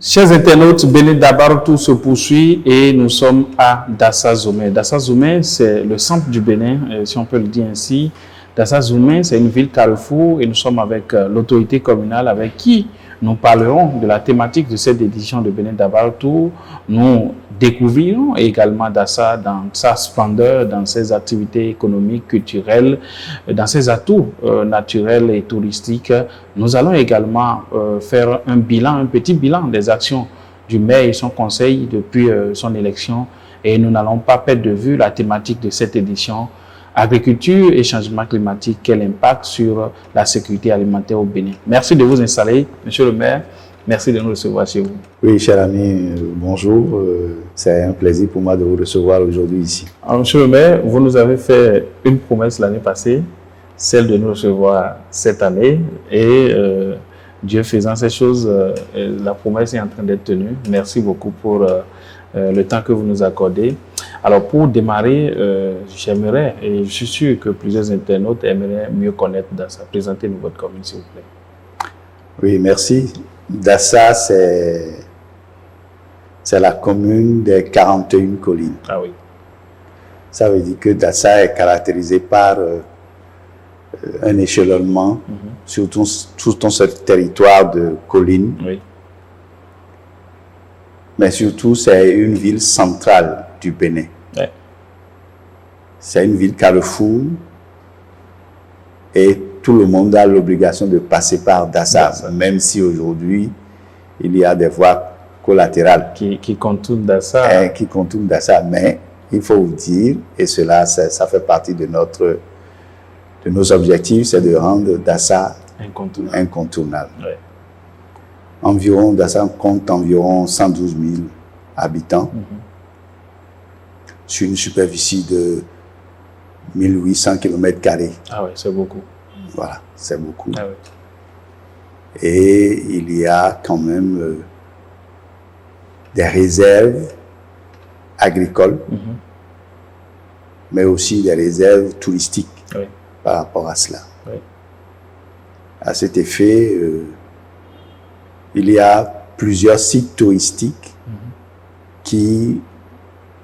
Chers internautes, Bénin Dabar, tout se poursuit et nous sommes à Dassa Zoumé. Dassa Zoumé, c'est le centre du Bénin, si on peut le dire ainsi. Dassa Zoumé, c'est une ville carrefour et nous sommes avec l'autorité communale avec qui nous parlerons de la thématique de cette édition de Bénin Dabar Tour. Nous découvrirons également Dassa dans sa splendeur, dans ses activités économiques, culturelles, dans ses atouts naturels et touristiques. Nous allons également faire un bilan, un petit bilan des actions du maire et son conseil depuis son élection. Et nous n'allons pas perdre de vue la thématique de cette édition. Agriculture et changement climatique, quel impact sur la sécurité alimentaire au Bénin. Merci de vous installer, monsieur le maire. Merci de nous recevoir chez vous. Oui, cher ami, bonjour. C'est un plaisir pour moi de vous recevoir aujourd'hui ici. Alors, monsieur le maire, vous nous avez fait une promesse l'année passée, celle de nous recevoir cette année. Et Dieu faisant ces choses, la promesse est en train d'être tenue. Merci beaucoup pour le temps que vous nous accordez. Alors, pour démarrer, j'aimerais, et je suis sûr que plusieurs internautes aimeraient mieux connaître Dassa. Présentez-nous votre commune, s'il vous plaît. Oui, merci. Dassa, c'est la commune des 41 collines. Ah oui. Ça veut dire que Dassa est caractérisé par un échelonnement sur tout ce territoire de collines. Oui. Mais surtout, c'est une ville centrale du Bénin. Ouais. C'est une ville carrefour et tout le monde a l'obligation de passer par Dassa, même si aujourd'hui, il y a des voies collatérales qui contournent Dassa. Qui contournent Dassa, mais il faut vous dire, et cela, ça fait partie de nos objectifs, c'est de rendre Dassa incontournable. Ouais. Dassa compte environ 112 000 habitants sur une superficie de 1800 km². Ah oui, c'est beaucoup. Voilà, c'est beaucoup. Ah oui. Et il y a quand même des réserves agricoles, mais aussi des réserves touristiques par rapport à cela. Oui. À cet effet, il y a plusieurs sites touristiques qui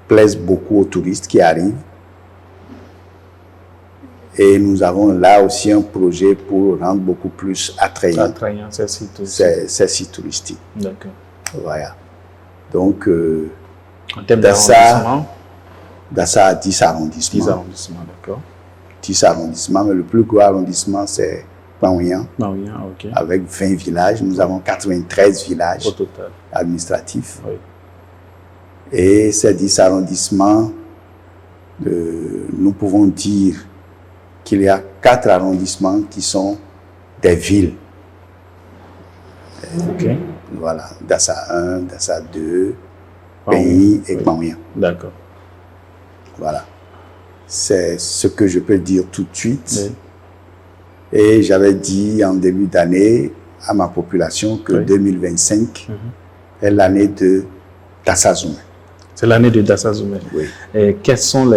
plaisent beaucoup aux touristes qui arrivent. Et nous avons là aussi un projet pour rendre beaucoup plus attrayant ces sites touristiques. D'accord. Voilà. Donc, en termes d'arrondissement, Dassa a 10 arrondissements. 10 arrondissements, d'accord. 10 arrondissements, mais le plus gros arrondissement, c'est Paouyan, ok. Avec 20 villages. Nous avons 93 villages au total administratifs. Oui. Et ces 10 arrondissements, nous pouvons dire qu'il y a 4 arrondissements qui sont des villes. Ok. Voilà, Dassa 1, Dassa 2, Pays et Paouyan. D'accord. Voilà. C'est ce que je peux dire tout de suite. Oui. Et j'avais dit en début d'année à ma population que 2025 est l'année de Dassa Zoumé. C'est l'année de Dassa Zoumé. Oui. Et quels sont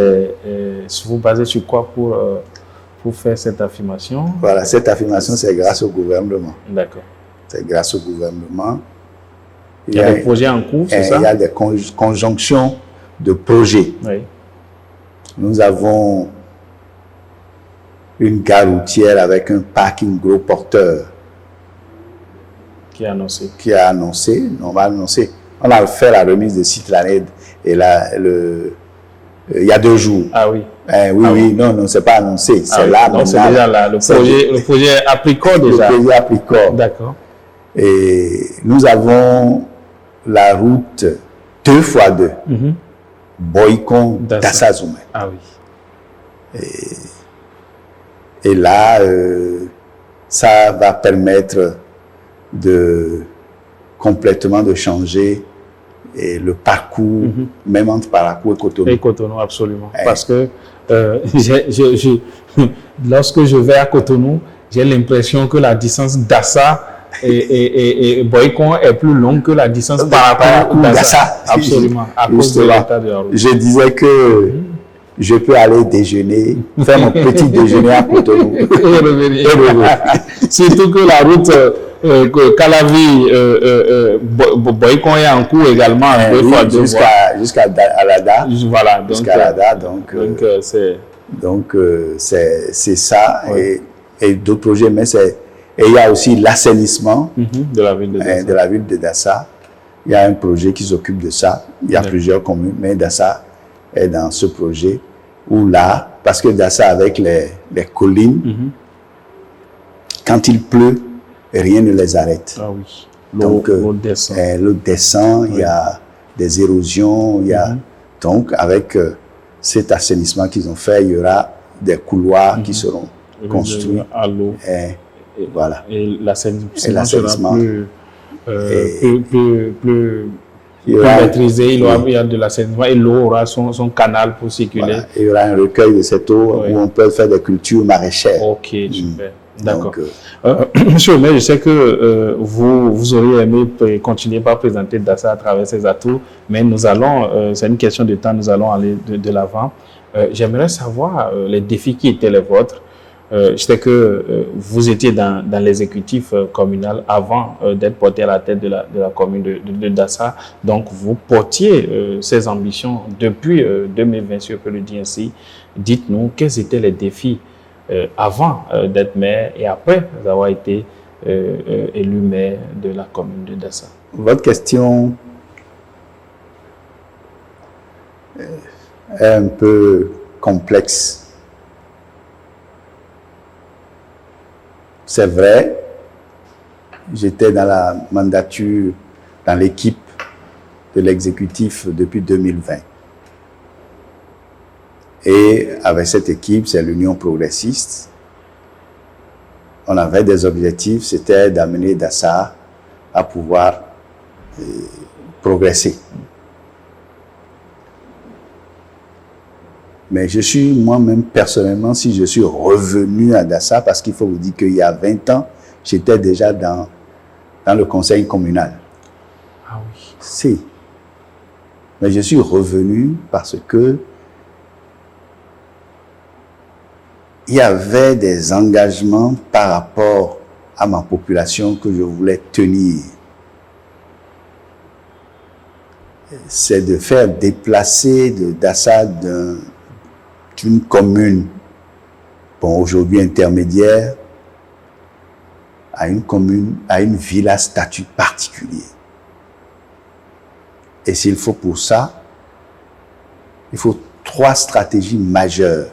vous basez sur quoi pour faire cette affirmation? Voilà, cette affirmation, c'est grâce au gouvernement. D'accord. C'est grâce au gouvernement. Il y a des projets en cours, c'est ça? Il y a des conjonctions de projets. Oui. Nous avons une gare routière avec un parking gros porteur. Qui a annoncé? On va annoncer. On a fait la remise de Citraned et il y a 2 jours. Ah oui. Oui, non, c'est pas annoncé. C'est là. Donc c'est déjà là. Le projet a pris corps déjà. Le projet a pris corps. D'accord. Et nous avons la route 2x2. Boycon Dassa Zoumé. Ah oui. Et là, ça va permettre complètement de changer le parcours, même entre Parakou et Cotonou. Et Cotonou, absolument. Parce que lorsque je vais à Cotonou, j'ai l'impression que la distance Dassa et Boycon est plus longue que la distance Parakou-Dassa. Absolument. À cause de l'état de la route. Je disais que je peux aller déjeuner, faire mon petit déjeuner à Cotonou. Et revenir. Surtout que la route Calavi, Boycon est en cours également, jusqu'à Alada. Voilà, donc c'est ça, oui. Et d'autres projets, mais il y a aussi l'assainissement de la ville de Dassa. Il y a un projet qui s'occupe de ça. Il y a plusieurs communes, mais Dassa est dans ce projet où là, parce que Dassa avec les collines, quand il pleut, rien ne les arrête. Ah oui. Donc l'eau descend, il y a des érosions, il y a donc avec cet assainissement qu'ils ont fait, il y aura des couloirs qui seront construits à l'eau. Voilà. Et l'assainissement sera plus maîtrisé, il y a de l'assainissement et l'eau aura son canal pour circuler. Voilà. Il y aura un recueil de cette eau où on peut faire des cultures maraîchères. Ok, super. D'accord. Monsieur Omer, je sais que vous auriez aimé continuer par présenter Dassa à travers ses atouts, mais nous allons, c'est une question de temps, nous allons aller de l'avant. J'aimerais savoir les défis qui étaient les vôtres. Je sais que vous étiez dans l'exécutif communal avant d'être porté à la tête de la commune de Dassa. Donc, vous portiez ces ambitions depuis 2020, si on peut le dire ainsi. Dites-nous, quels étaient les défis avant d'être maire et après avoir été élu maire de la commune de Dassa? Votre question est un peu complexe. C'est vrai, j'étais dans la mandature, dans l'équipe de l'exécutif depuis 2020. Et avec cette équipe, c'est l'Union progressiste. On avait des objectifs, c'était d'amener Dassa à pouvoir progresser. Mais je suis moi-même personnellement, si je suis revenu à Dassa, parce qu'il faut vous dire qu'il y a 20 ans, j'étais déjà dans le conseil communal. Ah oui. Si. Mais je suis revenu parce que il y avait des engagements par rapport à ma population que je voulais tenir. C'est de faire déplacer de Dassa d'une commune, bon, aujourd'hui intermédiaire, à une commune, à une ville à statut particulier. Et s'il faut pour ça, il faut 3 stratégies majeures.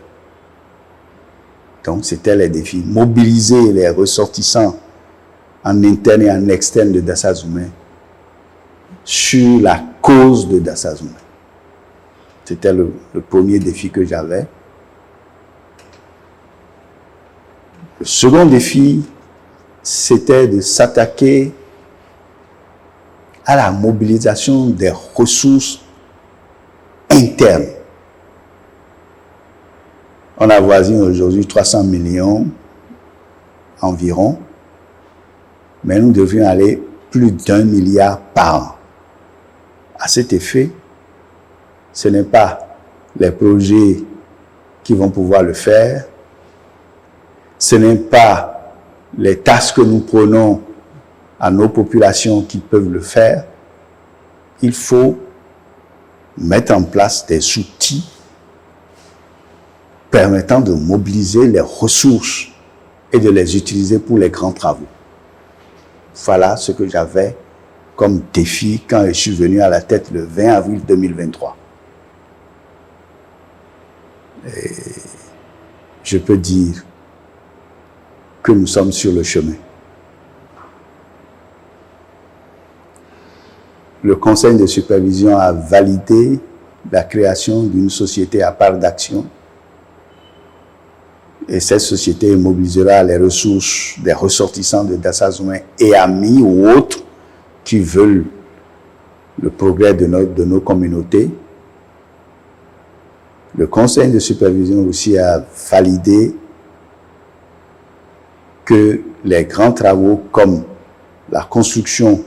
Donc, c'était les défis. Mobiliser les ressortissants en interne et en externe de Dassa Zoumé sur la cause de Dassa Zoumé. C'était le premier défi que j'avais. Le second défi, c'était de s'attaquer à la mobilisation des ressources internes. On avoisine aujourd'hui 300 millions environ, mais nous devions aller plus d'1 milliard par an. À cet effet, ce n'est pas les projets qui vont pouvoir le faire, ce n'est pas les tâches que nous prenons à nos populations qui peuvent le faire. Il faut mettre en place des outils permettant de mobiliser les ressources et de les utiliser pour les grands travaux. Voilà ce que j'avais comme défi quand je suis venu à la tête le 20 avril 2023. Et je peux dire que nous sommes sur le chemin. Le conseil de supervision a validé la création d'une société à part d'action. Et cette société mobilisera les ressources des ressortissants de Dassa Zoumé et amis ou autres qui veulent le progrès de nos communautés. Le conseil de supervision aussi a validé que les grands travaux comme la construction,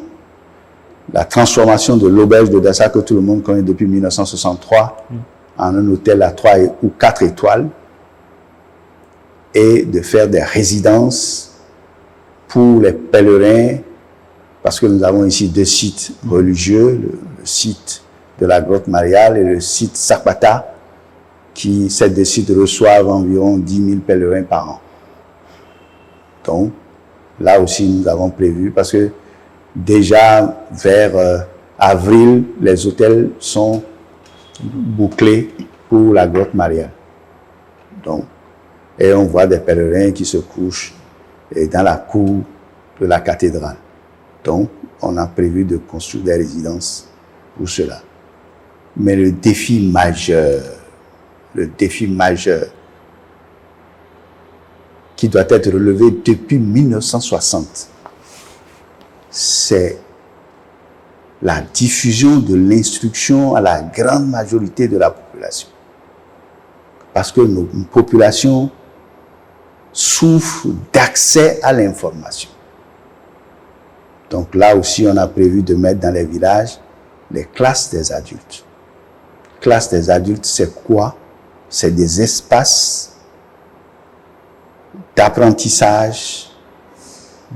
la transformation de l'auberge de Dassa que tout le monde connaît depuis 1963 en un hôtel à 3 ou 4 étoiles et de faire des résidences pour les pèlerins, parce que nous avons ici 2 sites religieux, le site de la grotte mariale et le site Sapata, ces 2 sites reçoivent environ 10 000 pèlerins par an. Donc, là aussi, nous avons prévu, parce que déjà vers avril, les hôtels sont bouclés pour la grotte mariale. Donc, et on voit des pèlerins qui se couchent dans la cour de la cathédrale. Donc, on a prévu de construire des résidences pour cela. Mais le défi majeur qui doit être relevé depuis 1960, c'est la diffusion de l'instruction à la grande majorité de la population. Parce que nos populations souffrent d'accès à l'information. Donc là aussi, on a prévu de mettre dans les villages les classes des adultes. Classes des adultes, c'est quoi? C'est des espaces d'apprentissage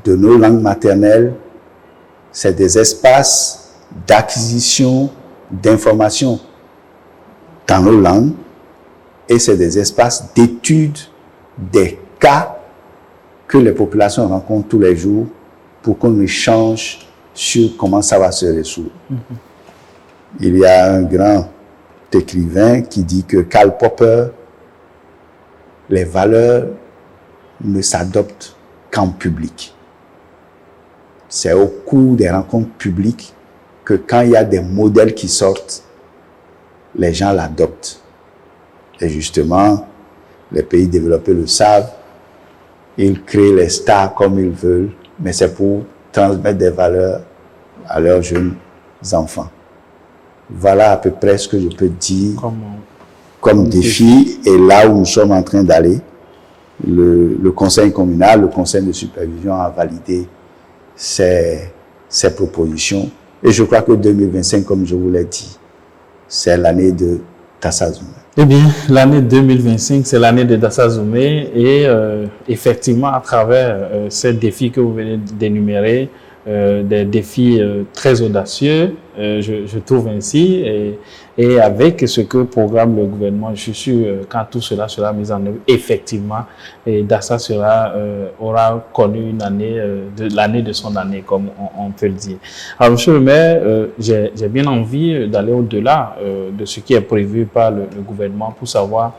de nos langues maternelles. C'est des espaces d'acquisition d'informations dans nos langues. Et c'est des espaces d'étude des cas que les populations rencontrent tous les jours pour qu'on échange sur comment ça va se résoudre. Il y a un grand écrivain qui dit que Karl Popper, les valeurs ne s'adoptent qu'en public. C'est au cours des rencontres publiques que quand il y a des modèles qui sortent, les gens l'adoptent. Et justement, les pays développés le savent, ils créent les stars comme ils veulent, mais c'est pour transmettre des valeurs à leurs jeunes enfants. Voilà à peu près ce que je peux dire comme défi. Et là où nous sommes en train d'aller, le conseil communal, le conseil de supervision a validé ces propositions. Et je crois que 2025, comme je vous l'ai dit, c'est l'année de Dassa Zoumé. Eh bien, l'année 2025, c'est l'année de Dassa Zoumé et effectivement, à travers ces défis que vous venez d'énumérer, des défis très audacieux, je trouve ainsi, et avec ce que programme le gouvernement, je suis sûr quand tout cela sera mis en œuvre, effectivement, et Dassa aura connu une année, l'année de son année, comme on peut le dire. Alors, monsieur le maire, j'ai bien envie d'aller au-delà de ce qui est prévu par le gouvernement pour savoir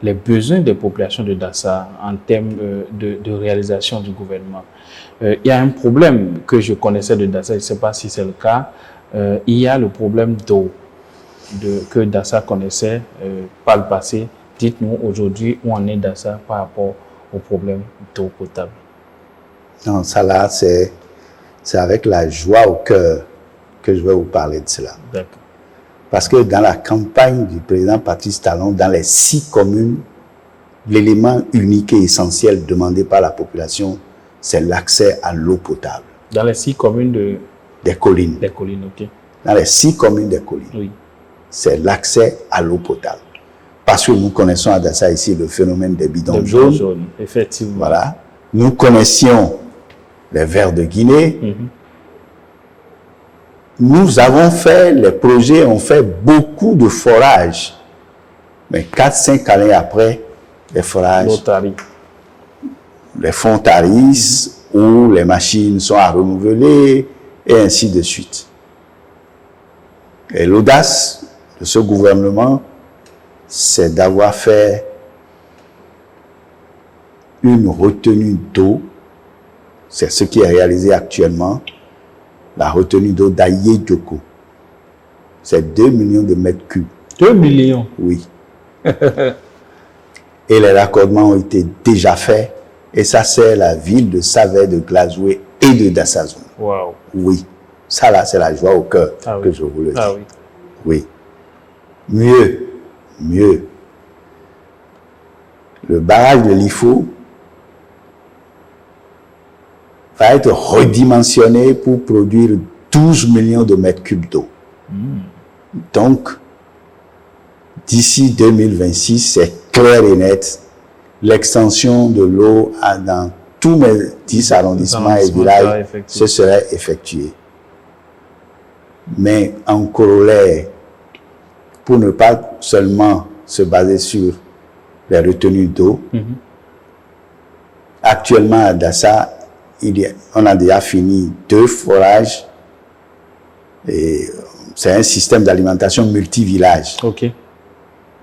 les besoins des populations de Dassa en termes de réalisation du gouvernement. Il y a un problème que je connaissais de Dassa, je ne sais pas si c'est le cas, il y a le problème d'eau que Dassa connaissait par le passé. Dites-nous aujourd'hui où en est Dassa par rapport au problème d'eau potable. Non, ça là, c'est avec la joie au cœur que je vais vous parler de cela. D'accord. Parce que dans la campagne du président Patrice Talon, dans les 6 communes, l'élément unique et essentiel demandé par la population, c'est l'accès à l'eau potable. Dans les 6 communes des collines. Des collines, ok. Dans les 6 communes des collines. Oui. C'est l'accès à l'eau potable. Parce que nous connaissons à Dassa ici le phénomène des bidons jaunes. Effectivement. Voilà. Nous connaissions les vers de Guinée. Nous avons fait les projets, on fait beaucoup de forages. Mais 4-5 années après, les forages, les fonds tarissent, où les machines sont à renouveler, et ainsi de suite. Et l'audace de ce gouvernement, c'est d'avoir fait une retenue d'eau. C'est ce qui est réalisé actuellement. La retenue d'eau d'Aye Djoko. C'est 2 millions de mètres cubes. 2 millions? Oui. Et les raccordements ont été déjà faits. Et ça, c'est la ville de Savè, de Glazoué et de Dassa Zoumé. Wow. Oui. Ça, là, c'est la joie au cœur que je vous le dis. Ah oui. Oui. Mieux. Le barrage de l'Ifo va être redimensionné pour produire 12 millions de mètres cubes d'eau. Donc, d'ici 2026, c'est clair et net, l'extension de l'eau dans tous mes 10 arrondissements et villages se seraient effectués. Mais en corollaire, pour ne pas seulement se baser sur les retenues d'eau, actuellement à Dassa, on a déjà fini 2 forages. Et c'est un système d'alimentation multi-village.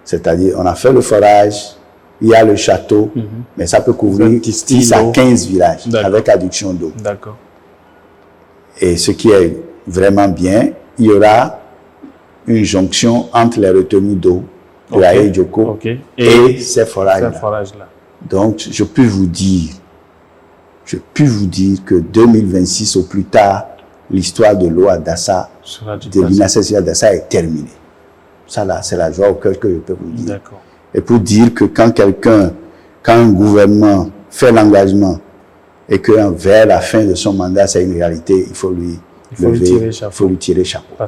C'est-à-dire, on a fait le forage, il y a le château, mais ça peut couvrir 10 à 15 villages avec adduction d'eau. Et ce qui est vraiment bien, il y aura une jonction entre les retenues d'eau de la Djoko et ces forages-là. Donc, je peux vous dire que 2026 au plus tard, l'histoire de l'eau à Dassa, de l'INASES à Dassa est terminée. Ça là, c'est la joie au cœur que je peux vous dire. Et pour dire que quand un gouvernement fait l'engagement et que vers la fin de son mandat, c'est une réalité, il faut lui tirer chapeau.